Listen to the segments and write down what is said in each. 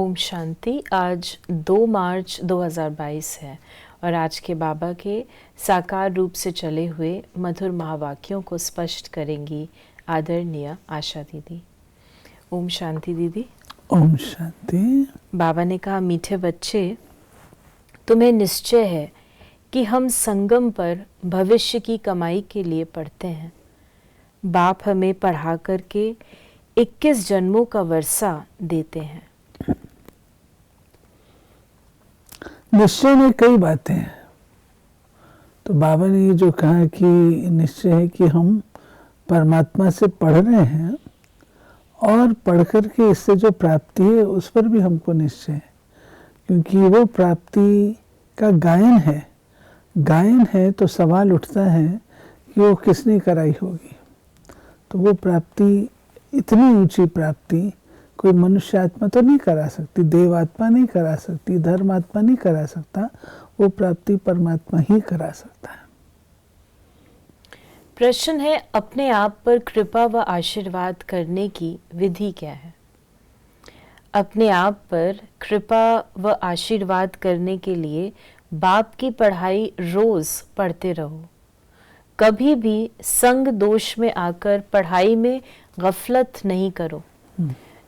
ओम शांति। आज 2 मार्च 2022 है और आज के बाबा के साकार रूप से चले हुए मधुर महावाक्यों को स्पष्ट करेंगी आदरणीय आशा दीदी। ओम शांति दीदी। ओम शांति। बाबा ने कहा, मीठे बच्चे, तुम्हें निश्चय है कि हम संगम पर भविष्य की कमाई के लिए पढ़ते हैं। बाप हमें पढ़ा करके 21 जन्मों का वर्षा देते हैं। निश्चय में कई बातें हैं। तो बाबा ने ये जो कहा कि निश्चय है कि हम परमात्मा से पढ़ रहे हैं और पढ़ कर के इससे जो प्राप्ति है उस पर भी हमको निश्चय है, क्योंकि वो प्राप्ति का गायन है। गायन है तो सवाल उठता है कि वो किसने कराई होगी। तो वो प्राप्ति, इतनी ऊंची प्राप्ति कोई मनुष्य आत्मा तो नहीं करा सकती, देव आत्मा नहीं करा सकती, धर्म आत्मा नहीं करा सकता। वो प्राप्ति परमात्मा ही करा सकता है। प्रश्न है, अपने आप पर कृपा व आशीर्वाद करने की विधि क्या है? अपने आप पर कृपा व आशीर्वाद करने के लिए बाप की पढ़ाई रोज पढ़ते रहो। कभी भी संग दोष में आकर पढ़ाई में गफलत नहीं करो।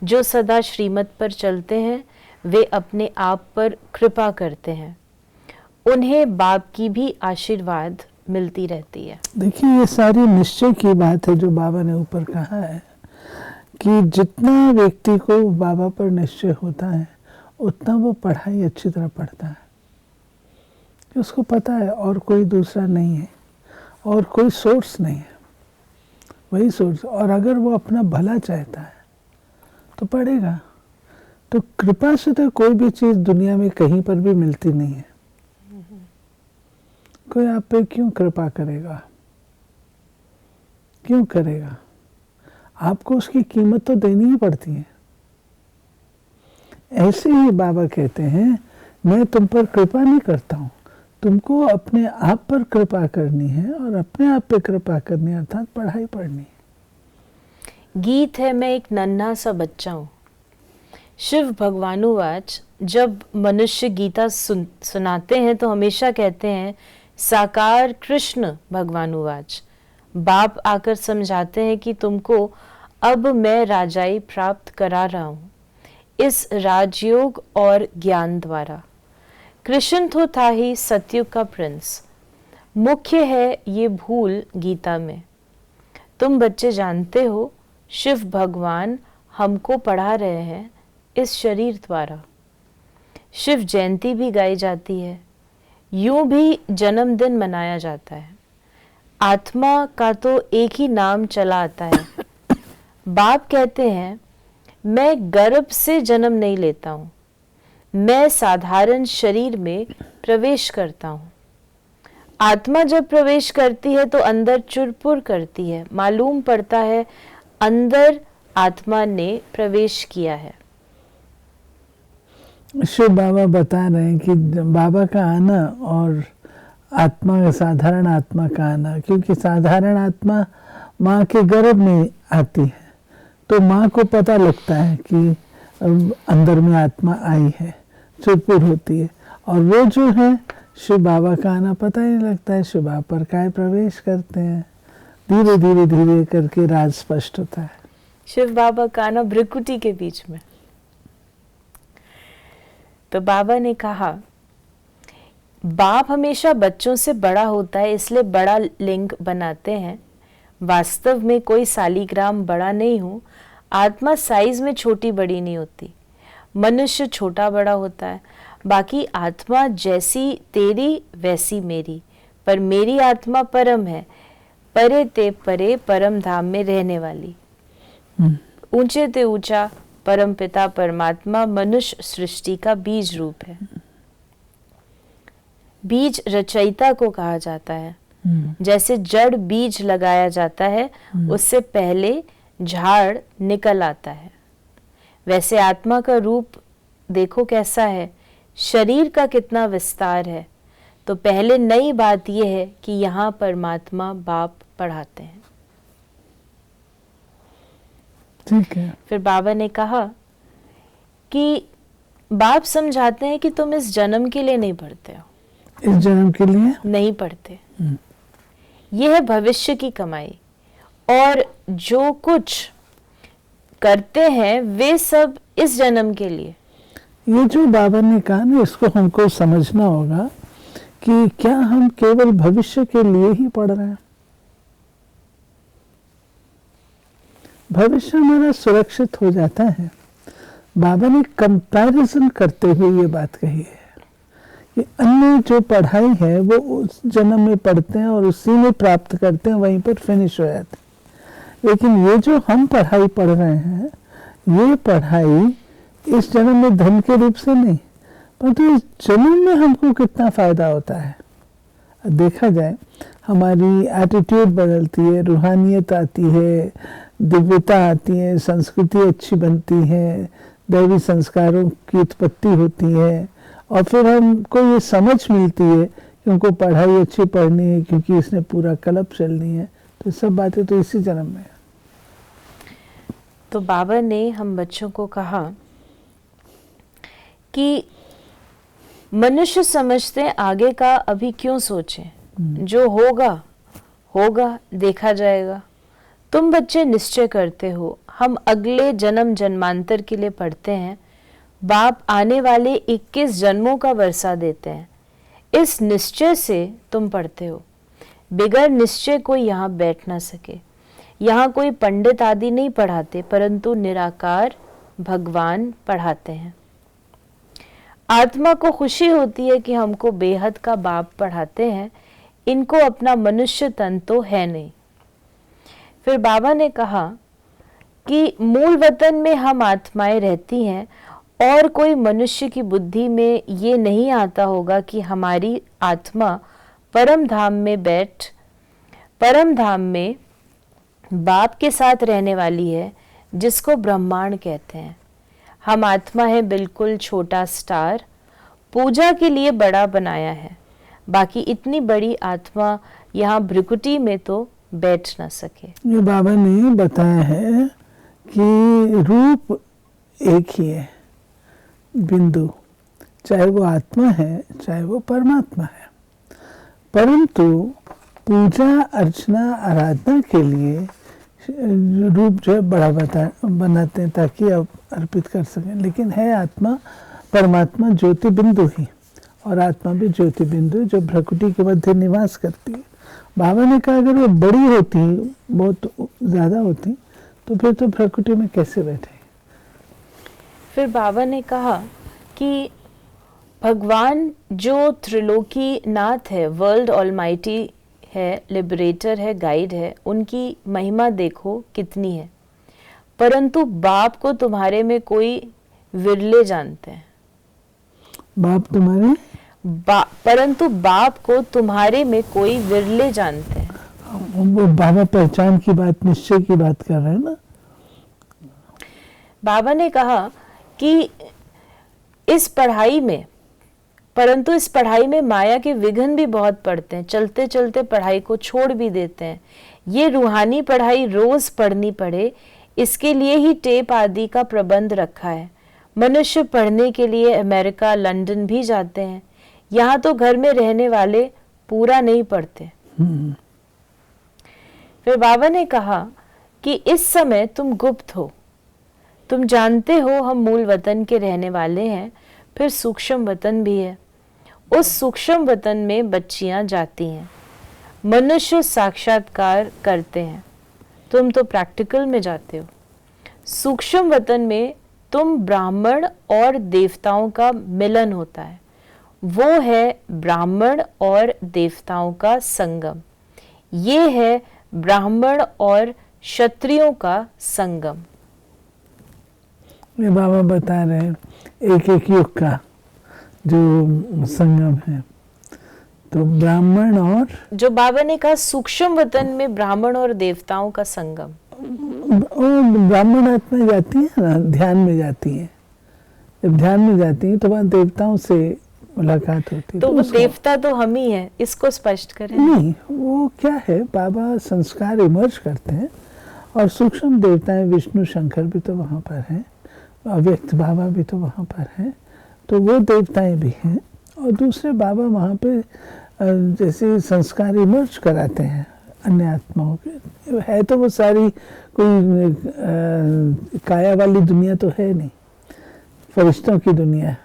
जो सदा श्रीमत पर चलते हैं वे अपने आप पर कृपा करते हैं, उन्हें बाप की भी आशीर्वाद मिलती रहती है। देखिए, ये सारी निश्चय की बात है जो बाबा ने ऊपर कहा है कि जितना व्यक्ति को बाबा पर निश्चय होता है उतना वो पढ़ाई अच्छी तरह पढ़ता है, कि उसको पता है और कोई दूसरा नहीं है और कोई सोर्स नहीं है, वही सोर्स। और अगर वो अपना भला चाहता है तो पढ़ेगा। तो कृपा से तो कोई भी चीज़ दुनिया में कहीं पर भी मिलती नहीं है। कोई आप पे क्यों कृपा करेगा? क्यों करेगा? आपको उसकी कीमत तो देनी ही पड़ती है। ऐसे ही बाबा कहते हैं, मैं तुम पर कृपा नहीं करता हूँ, तुमको अपने आप पर कृपा करनी है और अपने आप पे कृपा करनी है, अर्थात पढ़ाई पढ़नी है। गीत है, मैं एक नन्हा सा बच्चा हूँ। शिव भगवानुवाच, जब मनुष्य गीता सुनाते हैं तो हमेशा कहते हैं साकार कृष्ण भगवानुवाच। बाप आकर समझाते हैं कि तुमको अब मैं राजाई प्राप्त करा रहा हूँ इस राजयोग और ज्ञान द्वारा। कृष्ण तो था ही सतयुग का प्रिंस। मुख्य है ये भूल गीता में। तुम बच्चे जानते हो शिव भगवान हमको पढ़ा रहे हैं इस शरीर द्वारा। शिव जयंती भी गाई जाती है, यूं भी जन्मदिन मनाया जाता है। आत्मा का तो एक ही नाम चला आता है। बाप कहते हैं, मैं गर्भ से जन्म नहीं लेता हूँ, मैं साधारण शरीर में प्रवेश करता हूँ। आत्मा जब प्रवेश करती है तो अंदर चुरपुर करती है, मालूम पड़ता है अंदर आत्मा ने प्रवेश किया है। शिव बाबा बता रहे हैं कि बाबा का आना और आत्मा का, साधारण आत्मा का आना, क्योंकि साधारण आत्मा माँ के गर्भ में आती है तो माँ को पता लगता है कि अंदर में आत्मा आई है, चुरपुर होती है। और वो जो है शिव बाबा का आना पता ही नहीं लगता है। शिव बाबा पर काय प्रवेश करते हैं, धीरे धीरे धीरे करके राज स्पष्ट होता है। शिव बाबा का आना भ्रिकुटी के बीच में। तो बाबा ने कहा, बाप हमेशा बच्चों से बड़ा होता है इसलिए बड़ा लिंग बनाते हैं। वास्तव में कोई सालीग्राम बड़ा नहीं हूँ। आत्मा साइज में छोटी बड़ी नहीं होती, मनुष्य छोटा बड़ा होता है। बाकी आत्मा जैसी तेरी वैसी मेरी, पर मेरी आत्मा परम है, परे ते परे परम धाम में रहने वाली। ऊंचे ते ऊंचा परम पिता परमात्मा मनुष्य सृष्टि का बीज रूप है। बीज रचयिता को कहा जाता है। जैसे जड़ बीज लगाया जाता है उससे पहले झाड़ निकल आता है, वैसे आत्मा का रूप देखो कैसा है, शरीर का कितना विस्तार है। तो पहले नई बात यह है कि यहाँ परमात्मा बाप पढ़ाते हैं। ठीक है। फिर बाबा ने कहा कि बाप समझाते हैं कि तुम इस जन्म के लिए नहीं पढ़ते हो, इस जन्म के लिए नहीं पढ़ते। यह है भविष्य की कमाई, और जो कुछ करते हैं वे सब इस जन्म के लिए। ये जो बाबा ने कहा ना, इसको हमको समझना होगा कि क्या हम केवल भविष्य के लिए ही पढ़ रहे हैं? भविष्य हमारा सुरक्षित हो जाता है। बाबा ने कंपैरिजन करते हुए ये बात कही है कि अन्य जो पढ़ाई है वो उस जन्म में पढ़ते हैं और उसी में प्राप्त करते हैं, वहीं पर फिनिश हो जाते हैं। लेकिन ये जो हम पढ़ाई पढ़ रहे हैं, ये पढ़ाई इस जन्म में धन के रूप से नहीं, परंतु इस जन्म में हमको कितना फायदा होता है। देखा जाए, हमारी एटीट्यूड बदलती है, रूहानियत आती है, दिव्यता आती है, संस्कृति अच्छी बनती है, दैवी संस्कारों की उत्पत्ति होती है, और फिर हमको ये समझ मिलती है कि उनको पढ़ाई अच्छी पढ़नी है क्योंकि इसने पूरा कल्प चलनी है। तो सब बातें तो इसी जन्म में है। तो बाबा ने हम बच्चों को कहा कि मनुष्य समझते हैं आगे का अभी क्यों सोचें, जो होगा होगा, देखा जाएगा। तुम बच्चे निश्चय करते हो हम अगले जन्म जन्मांतर के लिए पढ़ते हैं। बाप आने वाले 21 जन्मों का वर्षा देते हैं। इस निश्चय से तुम पढ़ते हो। बिगैर निश्चय कोई यहाँ बैठ ना सके। यहाँ कोई पंडित आदि नहीं पढ़ाते, परंतु निराकार भगवान पढ़ाते हैं। आत्मा को खुशी होती है कि हमको बेहद का बाप पढ़ाते हैं। इनको अपना मनुष्य तन तो है नहीं। फिर बाबा ने कहा कि मूल वतन में हम आत्माएं रहती हैं, और कोई मनुष्य की बुद्धि में ये नहीं आता होगा कि हमारी आत्मा परम धाम में बाप के साथ रहने वाली है, जिसको ब्रह्मांड कहते हैं। हम आत्मा है बिल्कुल छोटा स्टार, पूजा के लिए बड़ा बनाया है। बाकी इतनी बड़ी आत्मा यहाँ भ्रिकुटी में तो बैठ ना सके। ये बाबा ने बताया है कि रूप एक ही है, बिंदु, चाहे वो आत्मा है चाहे वो परमात्मा है, परंतु पूजा अर्चना आराधना के लिए रूप जो है बड़ा बनाते हैं ताकि अब अर्पित कर सकें। लेकिन है आत्मा परमात्मा ज्योति बिंदु ही, और आत्मा भी ज्योति बिंदु जो भ्रकुटी के मध्य निवास करती है। बाबा ने कहा अगर वो बड़ी होती, बहुत ज़्यादा होती, तो फिर तो भ्रकुटी में कैसे बैठे। फिर बाबा ने कहा कि भगवान जो त्रिलोकी नाथ है, वर्ल्ड ऑलमाइटी है, लिबरेटर है, गाइड है, उनकी महिमा देखो कितनी है, परंतु बाप को तुम्हारे में कोई विरले जानते हैं। बाप तुम्हारे परंतु बाप को तुम्हारे में कोई विरले जानते हैं। वो बाबा पहचान की बात, निश्चय की बात कर रहे हैं ना। बाबा ने कहा कि इस पढ़ाई में, परंतु इस पढ़ाई में माया के विघ्न भी बहुत पड़ते हैं। चलते चलते पढ़ाई को छोड़ भी देते हैं। ये रूहानी पढ़ाई रोज पढ़नी पड़े, इसके लिए ही टेप आदि का प्रबंध रखा है। मनुष्य पढ़ने के लिए अमेरिका, लंदन भी जाते हैं। यहाँ तो घर में रहने वाले पूरा नहीं पढ़ते। फिर बाबा ने कहा कि इस समय तुम गुप्त हो, तुम जानते हो हम मूल वतन के रहने वाले हैं, फिर सूक्ष्म वतन भी है। उस सूक्ष्म वतन में बच्चियां जाती हैं, मनुष्य साक्षात्कार करते हैं, तुम तो प्रैक्टिकल में जाते हो। सूक्ष्म वतन में तुम ब्राह्मण और देवताओं का मिलन होता है, वो है ब्राह्मण और देवताओं का संगम। ये है ब्राह्मण और क्षत्रियों का संगम। ये बाबा बता रहे हैं एक एक युग का जो संगम है। तो ब्राह्मण और जो बाबा ने कहा सूक्ष्म वतन में ब्राह्मण और देवताओं का संगम, ब्राह्मण आत्मा जाती है ना, ध्यान में जाती है। जब ध्यान में जाती है तो वहाँ देवताओं से मुलाकात होती है। तो वो देवता तो हम ही है, इसको स्पष्ट करें। नहीं, वो क्या है, बाबा संस्कार इमर्ज करते हैं और सूक्ष्म देवताएं विष्णु शंकर भी तो वहाँ पर हैं, अव्यक्त बाबा भी तो वहाँ पर हैं, तो वो देवताएं भी हैं। और दूसरे बाबा वहाँ पे जैसे संस्कार इमर्ज कराते हैं अन्य आत्माओं के। है तो वो सारी कोई काया वाली दुनिया तो है नहीं, फरिश्तों की दुनिया है,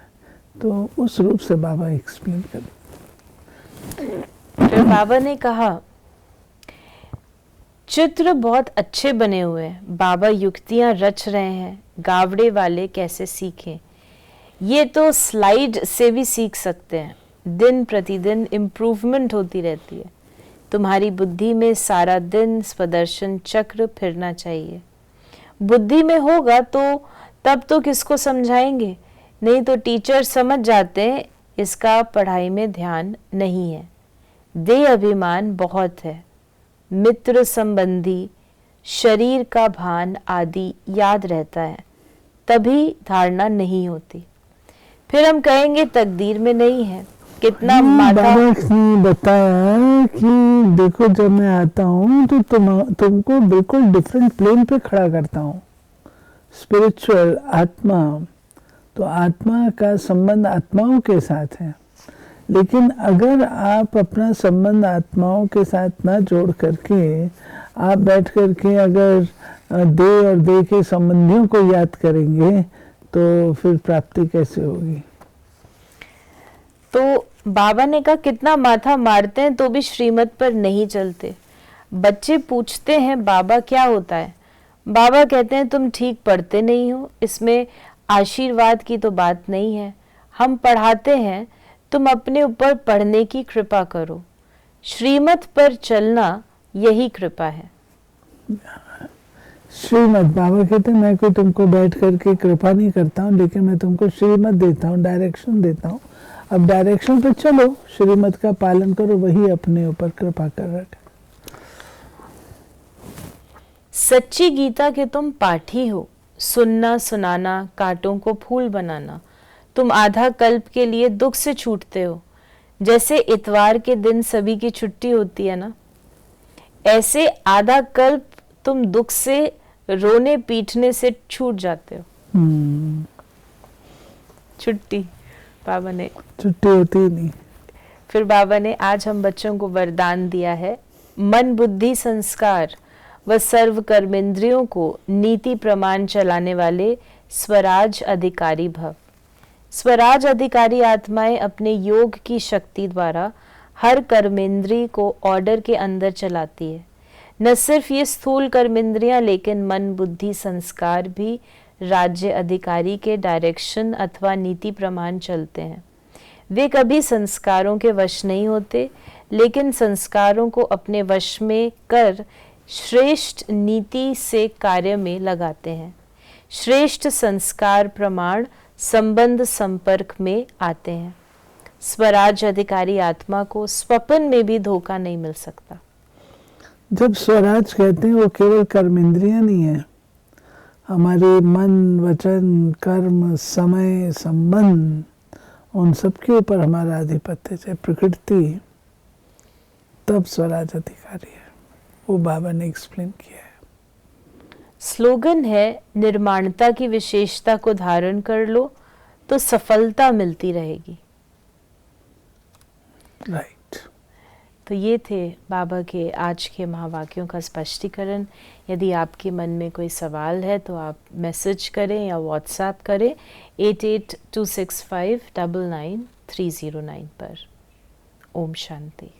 तो उस रूप से बाबा एक्सप्लेन करते। फिर बाबा ने कहा चित्र बहुत अच्छे बने हुए हैं, बाबा युक्तियां रच रहे हैं, गावड़े वाले कैसे सीखें। ये तो स्लाइड से भी सीख सकते हैं, दिन प्रतिदिन इम्प्रूवमेंट होती रहती है। तुम्हारी बुद्धि में सारा दिन स्वदर्शन चक्र फिरना चाहिए। बुद्धि में होगा तो तब तो किसको समझाएंगे, नहीं तो टीचर समझ जाते हैं इसका पढ़ाई में ध्यान नहीं है। देह अभिमान बहुत है, मित्र संबंधी शरीर का भान आदि याद रहता है, तभी धारणा नहीं होती। फिर हम कहेंगे तकदीर में नहीं है। कितना माथा बाबा ने बताया कि देखो जब मैं आता हूँ तो तुमको बिल्कुल डिफरेंट प्लेन पे खड़ा करता हूँ, स्पिरिचुअल आत्मा। तो आत्मा का संबंध आत्माओं के साथ है, लेकिन अगर आप अपना संबंध आत्माओं के साथ ना जोड़ करके आप बैठ करके अगर देह और देह के संबंधियों को याद करेंगे तो फिर प्राप्ति कैसे होगी। तो बाबा ने कहा कितना माथा मारते हैं तो भी श्रीमत पर नहीं चलते। बच्चे पूछते हैं बाबा क्या होता है, बाबा कहते हैं तुम ठीक पढ़ते नहीं हो, इसमें आशीर्वाद की तो बात नहीं है। हम पढ़ाते हैं, तुम अपने ऊपर पढ़ने की कृपा करो। श्रीमत पर चलना यही कृपा है। श्रीमत बाबा कहते हैं मैं कोई तुमको बैठ करके कृपा नहीं करता हूँ, लेकिन मैं तुमको श्रीमत देता हूँ, डायरेक्शन देता हूँ। अब डायरेक्शन पे चलो, श्रीमत का पालन करो, वही अपने ऊपर कृपा कर रखे। सच्ची गीता के तुम पाठी हो, सुनना सुनाना कांटों को फूल बनाना। तुम आधा कल्प के लिए दुख से छूटते हो, जैसे इतवार के दिन सभी की छुट्टी होती है ना, ऐसे आधा कल्प तुम दुख से रोने पीटने से छूट जाते हो। छुट्टी बाबा ने छुट्टी होती नहीं। फिर बाबा ने आज हम बच्चों को वरदान दिया है, मन बुद्धि संस्कार व सर्व कर्मेंद्रियों को नीति प्रमाण चलाने वाले स्वराज अधिकारी भव। स्वराज अधिकारी आत्माएं अपने योग की शक्ति द्वारा हर कर्मेंद्रिय को ऑर्डर के अंदर चलाती है। न सिर्फ ये स्थूल कर्मेंद्रियां, लेकिन मन बुद्धि संस्कार भी राज्य अधिकारी के डायरेक्शन अथवा नीति प्रमाण चलते हैं। वे कभी संस्कारों के वश नहीं होते, लेकिन संस्कारों को अपने वश में कर श्रेष्ठ नीति से कार्य में लगाते हैं। श्रेष्ठ संस्कार प्रमाण संबंध संपर्क में आते हैं। स्वराज अधिकारी आत्मा को स्वप्न में भी धोखा नहीं मिल सकता। जब स्वराज कहते हैं वो केवल कर्मेंद्रियां नहीं है, हमारे मन वचन कर्म समय संबंध उन सब के ऊपर हमारा आधिपत्य है, प्रकृति, तब स्वराज अधिकारी है। वो बाबा ने एक्सप्लेन किया है। स्लोगन है, निर्माणता की विशेषता को धारण कर लो तो सफलता मिलती रहेगी। राइट। तो ये थे बाबा के आज के महावाक्यों का स्पष्टीकरण। यदि आपके मन में कोई सवाल है तो आप मैसेज करें या व्हाट्सएप करें 8826599309 पर। ओम शांति।